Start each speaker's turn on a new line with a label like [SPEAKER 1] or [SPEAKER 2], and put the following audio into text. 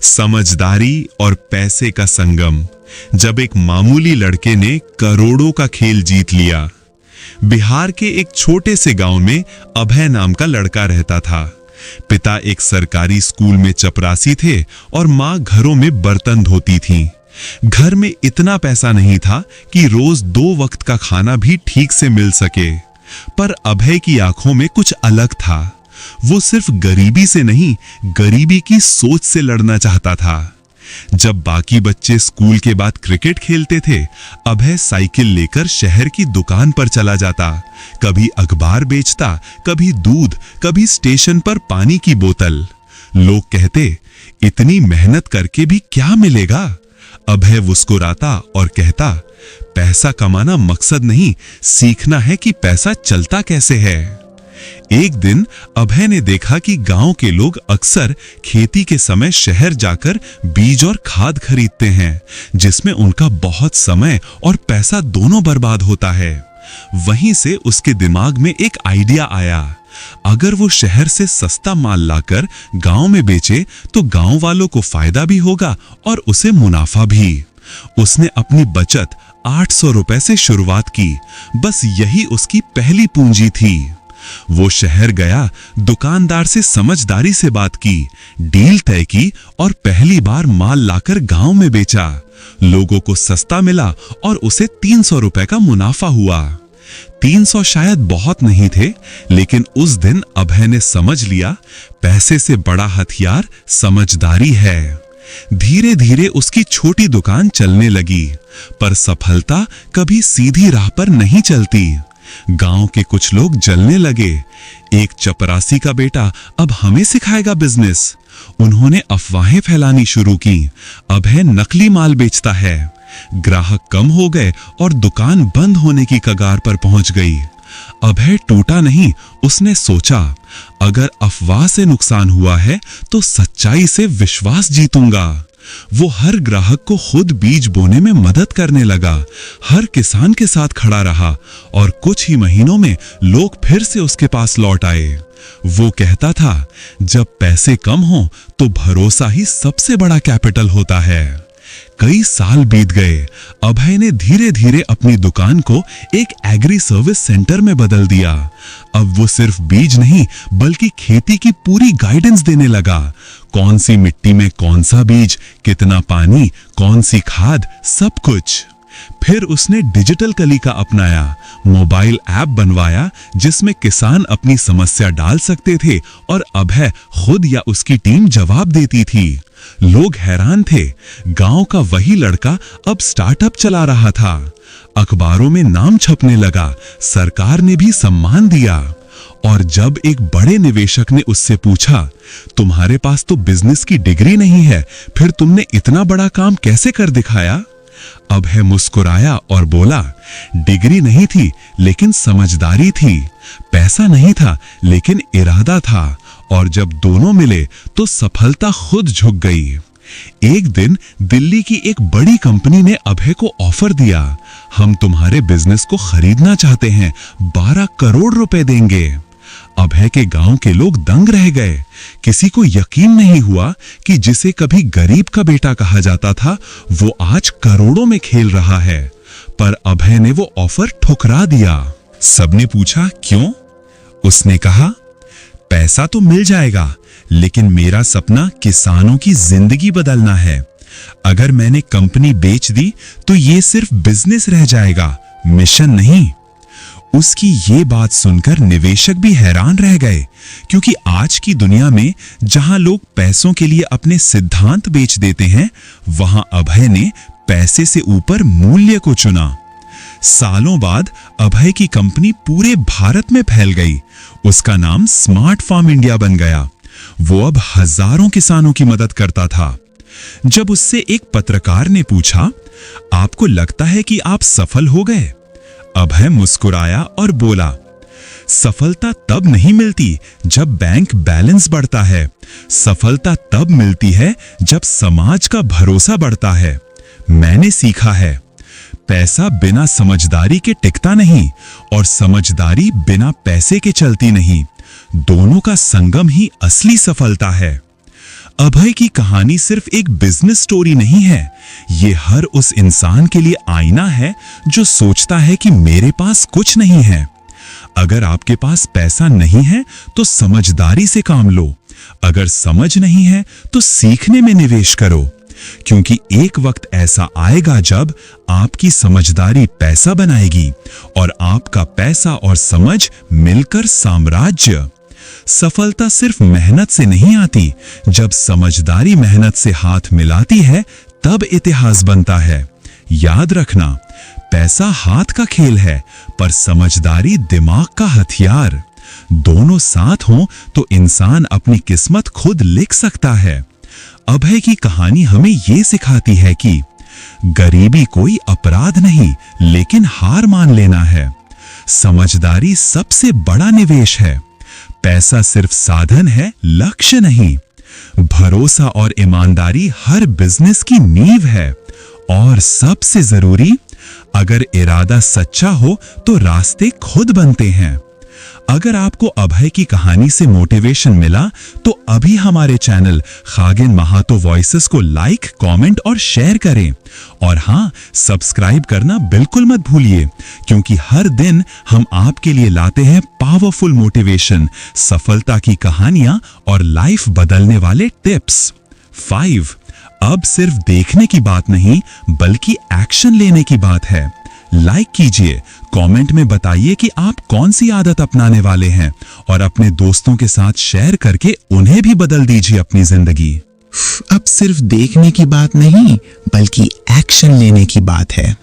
[SPEAKER 1] समझदारी और पैसे का संगम। जब एक मामूली लड़के ने करोड़ों का खेल जीत लिया। बिहार के एक छोटे से गांव में अभय नाम का लड़का रहता था। पिता एक सरकारी स्कूल में चपरासी थे और मां घरों में बर्तन धोती थीं। घर में इतना पैसा नहीं था कि रोज 2 वक्त का खाना भी ठीक से मिल सके। पर अभय की आंखों में कुछ अलग था। वो सिर्फ गरीबी से नहीं, गरीबी की सोच से लड़ना चाहता था। जब बाकी बच्चे स्कूल के बाद क्रिकेट खेलते थे, अभय साइकिल लेकर शहर की दुकान पर चला जाता। कभी अखबार बेचता, कभी दूध, कभी स्टेशन पर पानी की बोतल। लोग कहते, इतनी मेहनत करके भी क्या मिलेगा? अभय मुस्कुराता और कहता, पैसा कमाना मकसद नहीं, सीखना है कि पैसा चलता कैसे है। एक दिन अभय ने देखा कि गांव के लोग अक्सर खेती के समय शहर जाकर बीज और खाद खरीदते हैं, जिसमें उनका बहुत समय और पैसा दोनों बर्बाद होता है। वहीं से उसके दिमाग में एक आइडिया आया। अगर वो शहर से सस्ता माल लाकर गांव में बेचे तो गांव वालों को फायदा भी होगा और उसे मुनाफा भी। उसने अपनी बचत 800 रुपए से शुरुआत की। बस यही उसकी पहली पूंजी थी। वो शहर गया, दुकानदार से समझदारी से बात की, डील तय की और पहली बार माल लाकर गांव में बेचा। लोगों को सस्ता मिला और उसे 300 रुपए का मुनाफा हुआ। 300 शायद बहुत नहीं थे, लेकिन उस दिन अभय ने समझ लिया, पैसे से बड़ा हथियार समझदारी है। धीरे धीरे उसकी छोटी दुकान चलने लगी, पर सफलता कभी सीधी राह पर नहीं चलती। गांव के कुछ लोग जलने लगे। एक चपरासी का बेटा अब हमें सिखाएगा बिजनेस। उन्होंने अफवाहें फैलानी शुरू की। अभय नकली माल बेचता है। ग्राहक कम हो गए और दुकान बंद होने की कगार पर पहुंच गई। अभय टूटा नहीं, उसने सोचा, अगर अफवाह से नुकसान हुआ है तो सच्चाई से विश्वास जीतूंगा। वो हर ग्राहक को खुद बीज बोने में मदद करने लगा, हर किसान के साथ खड़ा रहा और कुछ ही महीनों में लोग फिर से उसके पास लौट आए। वो कहता था, जब पैसे कम हो तो भरोसा ही सबसे बड़ा कैपिटल होता है। कई साल बीत गए। अभय ने धीरे धीरे अपनी दुकान को एक एग्री सर्विस सेंटर में बदल दिया। अब वो सिर्फ बीज नहीं, बल्कि खेती की पूरी गाइडेंस देने लगा। कौन सी मिट्टी में कौन सा बीज, कितना पानी, कौन सी खाद, सब कुछ। फिर उसने डिजिटल कलिका अपनाया, मोबाइल ऐप बनवाया जिसमें किसान अपनी समस्या डाल सकते थे और अभय खुद या उसकी टीम जवाब देती थी। लोग हैरान थे, गांव का वही लड़का अब स्टार्टअप चला रहा था। अखबारों में नाम छपने लगा, सरकार ने भी सम्मान दिया। और जब एक बड़े निवेशक ने उससे पूछा, तुम्हारे पास तो बिजनेस की डिग्री नहीं है, फिर तुमने इतना बड़ा काम कैसे कर दिखाया? अभय मुस्कुराया और बोला, डिग्री नहीं थी लेकिन समझदारी थी। पैसा नहीं था लेकिन इरादा था। और जब दोनों मिले तो सफलता खुद झुक गई। एक दिन दिल्ली की एक बड़ी कंपनी ने अभय को ऑफर दिया, हम तुम्हारे बिजनेस को खरीदना चाहते हैं, 12 करोड़ रुपए देंगे। अभय के गांव के लोग दंग रह गए। किसी को यकीन नहीं हुआ कि जिसे कभी गरीब का बेटा कहा जाता था, वो आज करोड़ों में खेल रहा है। पर अभय ने वो ऑफर ठुकरा दिया। सबने पूछा, क्यों? उसने कहा, पैसा तो मिल जाएगा, लेकिन मेरा सपना किसानों की जिंदगी बदलना है। अगर मैंने कंपनी बेच दी तो ये सिर्फ बिजनेस रह जाएगा, मिशन नहीं। उसकी ये बात सुनकर निवेशक भी हैरान रह गए, क्योंकि आज की दुनिया में जहां लोग पैसों के लिए अपने सिद्धांत बेच देते हैं, वहां अभय ने पैसे से ऊपर मूल्य को चुना। सालों बाद अभय की कंपनी पूरे भारत में फैल गई। उसका नाम स्मार्ट फार्म इंडिया बन गया। वो अब हजारों किसानों की मदद करता था। जब उससे एक पत्रकार ने पूछा, आपको लगता है कि आप सफल हो गए? अभय मुस्कुराया और बोला, सफलता तब नहीं मिलती जब बैंक बैलेंस बढ़ता है। सफलता तब मिलती है जब समाज का भरोसा बढ़ता है। मैंने सीखा है, पैसा बिना समझदारी के टिकता नहीं और समझदारी बिना पैसे के चलती नहीं। दोनों का संगम ही असली सफलता है। अभय की कहानी सिर्फ एक बिजनेस स्टोरी नहीं है, ये हर उस इंसान के लिए आईना है जो सोचता है कि मेरे पास कुछ नहीं है। अगर आपके पास पैसा नहीं है तो समझदारी से काम लो, अगर समझ नहीं है तो सीखने में निवेश करो, क्योंकि एक वक्त ऐसा आएगा जब आपकी समझदारी पैसा बनाएगी और आपका पैसा और समझ मिलकर साम्राज्य। सफलता सिर्फ मेहनत से नहीं आती, जब समझदारी मेहनत से हाथ मिलाती है तब इतिहास बनता है। याद रखना, पैसा हाथ का खेल है पर समझदारी दिमाग का हथियार। दोनों साथ हों तो इंसान अपनी किस्मत खुद लिख सकता है। अभय की कहानी हमें यह सिखाती है कि गरीबी कोई अपराध नहीं, लेकिन हार मान लेना है। समझदारी सबसे बड़ा निवेश है। पैसा सिर्फ साधन है, लक्ष्य नहीं। भरोसा और ईमानदारी हर बिजनेस की नींव है। और सबसे जरूरी, अगर इरादा सच्चा हो तो रास्ते खुद बनते हैं। अगर आपको अभय की कहानी से मोटिवेशन मिला तो अभी हमारे चैनल खागिन महातो वॉइसेस को लाइक, कमेंट और शेयर करें। और हां, सब्सक्राइब करना बिल्कुल मत भूलिए, क्योंकि हर दिन हम आपके लिए लाते हैं पावरफुल मोटिवेशन, सफलता की कहानियां और लाइफ बदलने वाले टिप्स। 5. अब सिर्फ देखने की बात नहीं बल्कि एक्शन लेने की बात है। लाइक कीजिए, कमेंट में बताइए कि आप कौन सी आदत अपनाने वाले हैं और अपने दोस्तों के साथ शेयर करके उन्हें भी बदल दीजिए अपनी जिंदगी।
[SPEAKER 2] अब सिर्फ देखने की बात नहीं बल्कि एक्शन लेने की बात है।